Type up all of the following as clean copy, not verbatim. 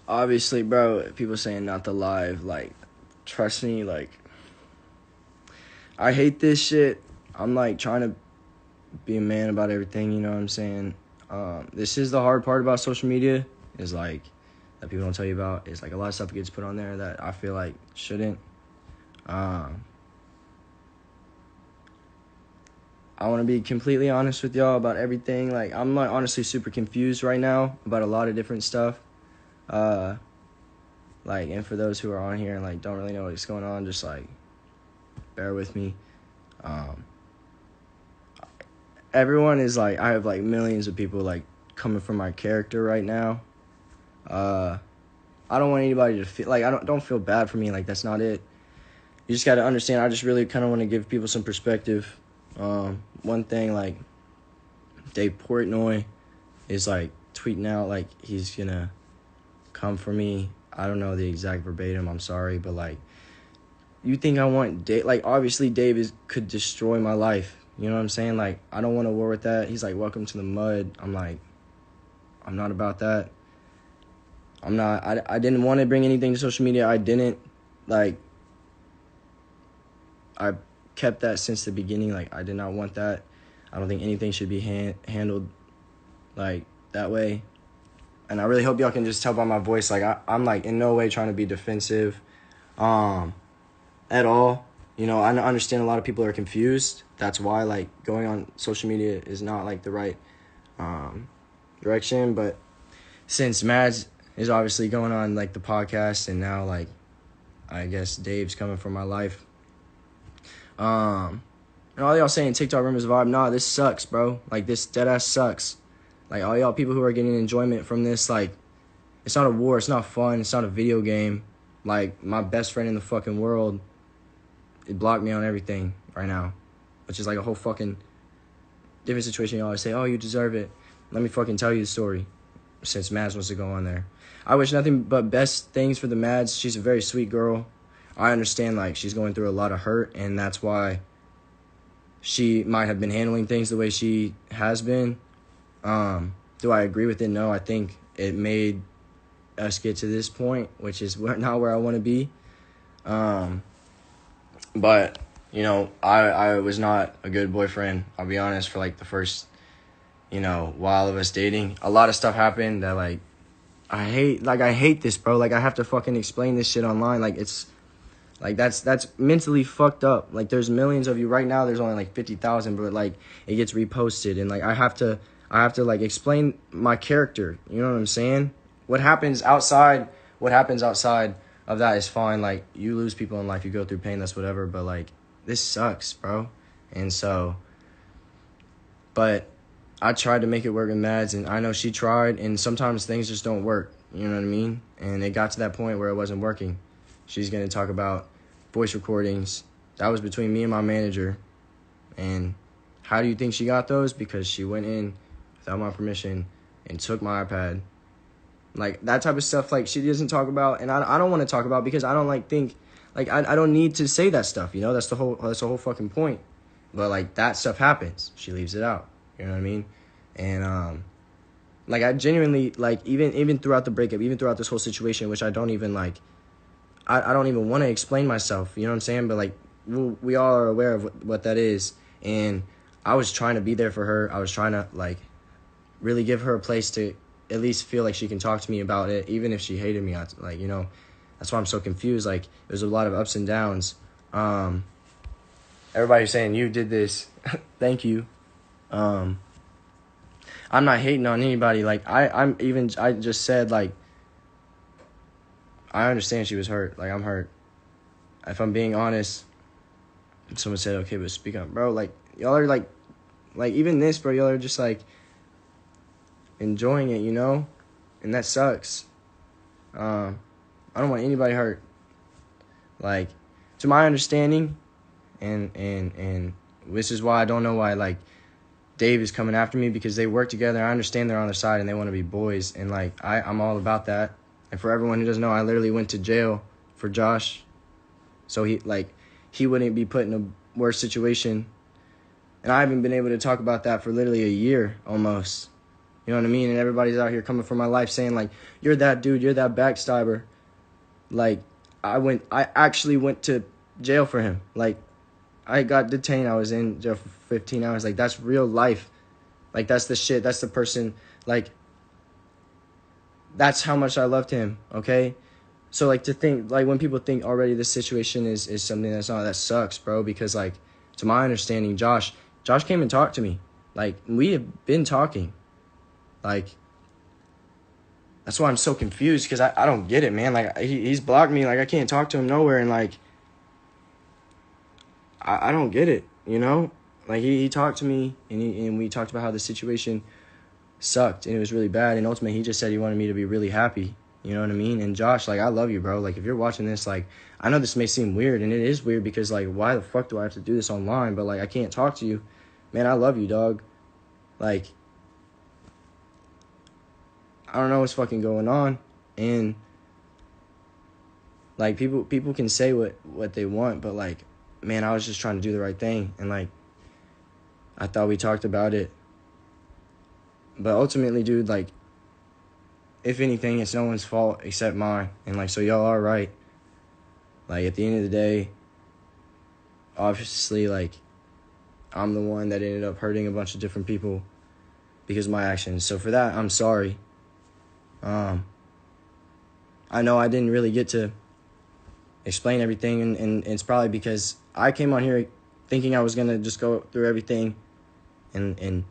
Obviously, bro, people saying not the live, like, trust me, like, I hate this shit. I'm, like, trying to be a man about everything, you know what I'm saying? This is the hard part about social media, is, like, that people don't tell you about, is, like, a lot of stuff gets put on there that I feel like shouldn't. I want to be completely honest with y'all about everything. Like, I'm, like, honestly super confused right now about a lot of different stuff. Like, and for those who are on here and, like, don't really know what's going on, just, like, bear with me. Everyone is, like, I have, like, millions of people, like, coming from my character right now. I don't want anybody to feel, like, don't feel bad for me. Like, that's not it. You just got to understand, I just really kind of want to give people some perspective. One thing, like, Dave Portnoy is, like, tweeting out, like, he's gonna come for me. I don't know the exact verbatim, I'm sorry, but, like, you think I want Dave? Like, obviously Dave could destroy my life. You know what I'm saying? Like, I don't want to war with that. He's like, welcome to the mud. I'm like, I'm not about that. I'm not. I didn't want to bring anything to social media. I didn't. Like, I kept that since the beginning. Like, I did not want that. I don't think anything should be handled, like, that way. And I really hope y'all can just tell by my voice. Like, I'm, like, in no way trying to be defensive at all. You know, I understand a lot of people are confused. That's why, like, going on social media is not, like, the right direction. But since Mads is obviously going on, like, the podcast, and now, like, I guess Dave's coming for my life. And all y'all saying TikTok rumors vibe, nah, this sucks, bro. Like, this deadass sucks. Like, all y'all people who are getting enjoyment from this, like, it's not a war, it's not fun, it's not a video game. Like, my best friend in the fucking world, it blocked me on everything right now, which is like a whole fucking different situation. Y'all always say, oh, you deserve it. Let me fucking tell you the story, since Mads wants to go on there. I wish nothing but best things for the Mads. She's a very sweet girl. I understand, like, she's going through a lot of hurt, and that's why she might have been handling things the way she has been. Do I agree with it? No, I think it made us get to this point, which is not where I want to be. But, you know, I was not a good boyfriend, I'll be honest, for, like, the first, you know, while of us dating. A lot of stuff happened that, like, I hate this, bro. Like, I have to fucking explain this shit online. Like, it's, like, that's mentally fucked up. Like, there's millions of you right now. There's only, like, 50,000, but, like, it gets reposted. And, like, I have to, like, explain my character. You know what I'm saying? What happens outside of that is fine. Like, you lose people in life, you go through pain, that's whatever. But, like, this sucks, bro. And so, but I tried to make it work with Mads, and I know she tried, and sometimes things just don't work. You know what I mean? And it got to that point where it wasn't working. She's going to talk about voice recordings. That was between me and my manager. And how do you think she got those? Because she went in without my permission and took my iPad. Like, that type of stuff, like, she doesn't talk about, and I don't want to talk about, because I don't, like, think, like, I don't need to say that stuff, you know? That's the whole fucking point. But, like, that stuff happens. She leaves it out. You know what I mean? And, like, I genuinely, like, even throughout the breakup, even throughout this whole situation, which I don't even, like, I don't even want to explain myself, you know what I'm saying? But, like, we all are aware of what that is. And I was trying to be there for her. I was trying to, like, really give her a place to at least feel like she can talk to me about it, even if she hated me. Like, you know, that's why I'm so confused. Like, there's a lot of ups and downs. Everybody's saying, you did this. Thank you. I'm not hating on anybody. Like, I just said, like, I understand she was hurt. Like, I'm hurt. If I'm being honest, someone said, okay, but speak up. Bro, like, y'all are, like, even this, bro, y'all are just, like, enjoying it, you know? And that sucks. I don't want anybody hurt. Like, to my understanding, and this is why I don't know why, like, Dave is coming after me, because they work together. I understand they're on their side and they want to be boys. And, like, I'm all about that. And for everyone who doesn't know, I literally went to jail for Josh. So he wouldn't be put in a worse situation. And I haven't been able to talk about that for literally a year almost. You know what I mean? And everybody's out here coming for my life saying, like, you're that dude, you're that backstabber. Like, I actually went to jail for him. Like, I got detained. I was in jail for 15 hours. Like, that's real life. Like, that's the shit. That's the person. Like, that's how much I loved him, okay? So, like, to think, like, when people think already this situation is something that's not, that sucks, bro. Because, like, to my understanding, Josh came and talked to me. Like, we have been talking. Like, that's why I'm so confused, because I don't get it, man. Like, he's blocked me. Like, I can't talk to him nowhere, and, like, I don't get it, you know? Like, he talked to me, and we talked about how the situation sucked, and it was really bad, and ultimately, he just said he wanted me to be really happy, you know what I mean? And Josh, like, I love you, bro. Like, if you're watching this, like, I know this may seem weird, and it is weird, because, like, why the fuck do I have to do this online? But, like, I can't talk to you. Man, I love you, dog. Like, I don't know what's fucking going on, and like people can say what they want, but like, man, I was just trying to do the right thing, and like, I thought we talked about it, but ultimately, dude, like, if anything, it's no one's fault except mine, and like, so y'all are right. Like, at the end of the day, obviously, like, I'm the one that ended up hurting a bunch of different people because of my actions. So for that, I'm sorry. I know I didn't really get to explain everything, and it's probably because I came on here thinking I was going to just go through everything and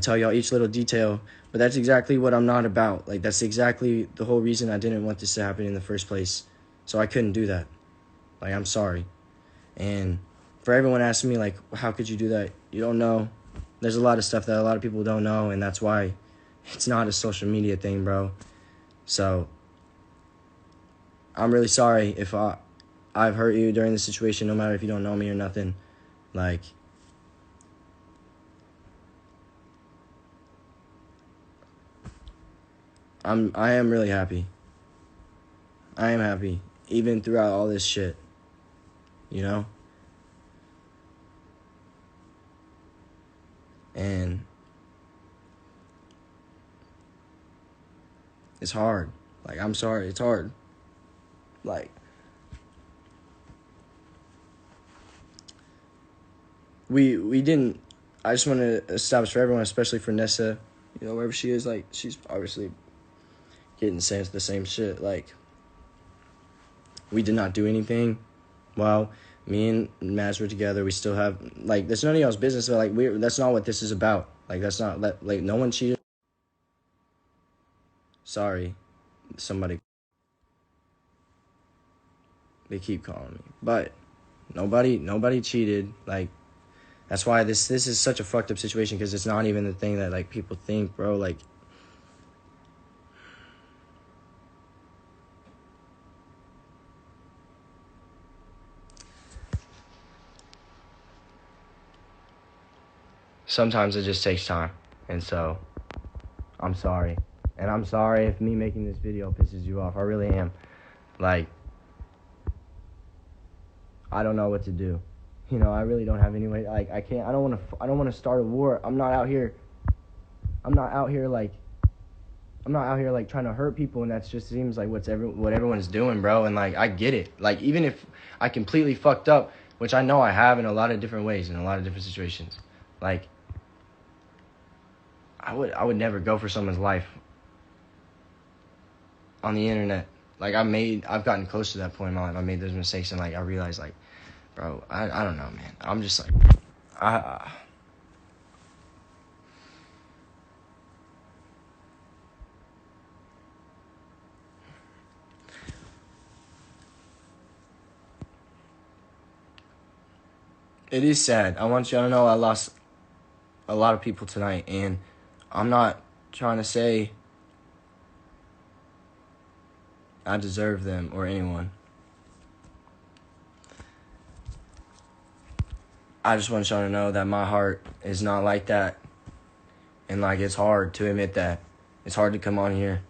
tell y'all each little detail, but that's exactly what I'm not about. Like, that's exactly the whole reason I didn't want this to happen in the first place, so I couldn't do that. Like, I'm sorry. And for everyone asking me, like, how could you do that? You don't know. There's a lot of stuff that a lot of people don't know, and that's why it's not a social media thing, bro. So I'm really sorry if I've hurt you during the situation, no matter if you don't know me or nothing. Like, I am really happy. I am happy, even throughout all this shit, you know? And it's hard. Like, I'm sorry, it's hard. Like, we didn't, I just want to establish for everyone, especially for Nessa, you know, wherever she is, like, she's obviously getting the same shit. Like, we did not do anything. Well, me and Maz were together. We still have, like, that's none of y'all's business, but, like, that's not what this is about. Like, that's not, like, no one cheated. Sorry, somebody, they keep calling me. But nobody cheated. Like, that's why this is such a fucked up situation, because it's not even the thing that, like, people think, bro. Like, sometimes it just takes time. And so, I'm sorry. And I'm sorry if me making this video pisses you off. I really am. Like, I don't know what to do. You know, I really don't have any way. Like, I don't want to start a war. I'm not out here like trying to hurt people, and that just seems like what everyone's doing, bro. And like, I get it. Like, even if I completely fucked up, which I know I have in a lot of different ways, in a lot of different situations, like, I would never go for someone's life on the internet. Like, I've gotten close to that point in my life. I made those mistakes, and like, I realized, like, bro, I don't know, man. I'm just like, it is sad. I want y'all to know I lost a lot of people tonight, and I'm not trying to say I deserve them or anyone. I just want y'all to know that my heart is not like that. And like, it's hard to admit that. It's hard to come on here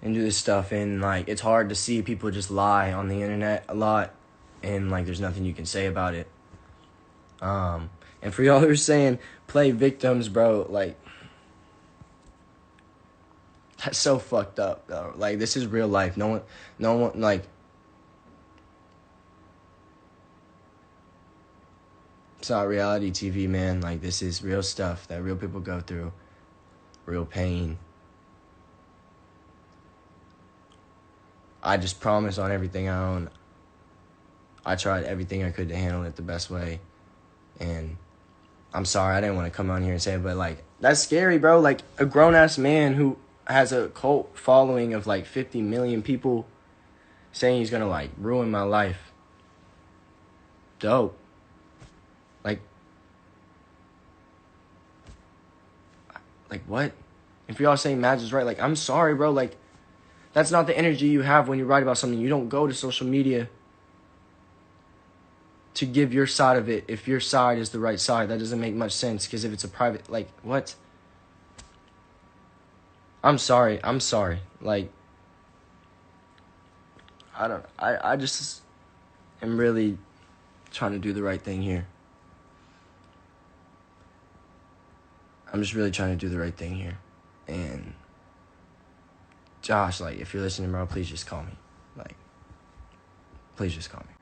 and do this stuff, and like, it's hard to see people just lie on the internet a lot, and like, there's nothing you can say about it. And for y'all who are saying play victims, bro, like, That's so fucked up, though. Like, this is real life. No one, like, it's not reality TV, man. Like, this is real stuff that real people go through. Real pain. I just promise on everything I own. I tried everything I could to handle it the best way. And I'm sorry, I didn't want to come on here and say it, but, like, that's scary, bro. Like, a grown-ass man who has a cult following of, like, 50 million people saying he's going to, like, ruin my life. Dope. Like, what? If y'all saying Mads is right, like, I'm sorry, bro. Like, that's not the energy you have when you write about something. You don't go to social media to give your side of it if your side is the right side. That doesn't make much sense, because if it's a private, like, what? I'm sorry. Like, I just am really trying to do the right thing here. I'm just really trying to do the right thing here. And Josh, like, if you're listening, bro, please just call me. Like, please just call me.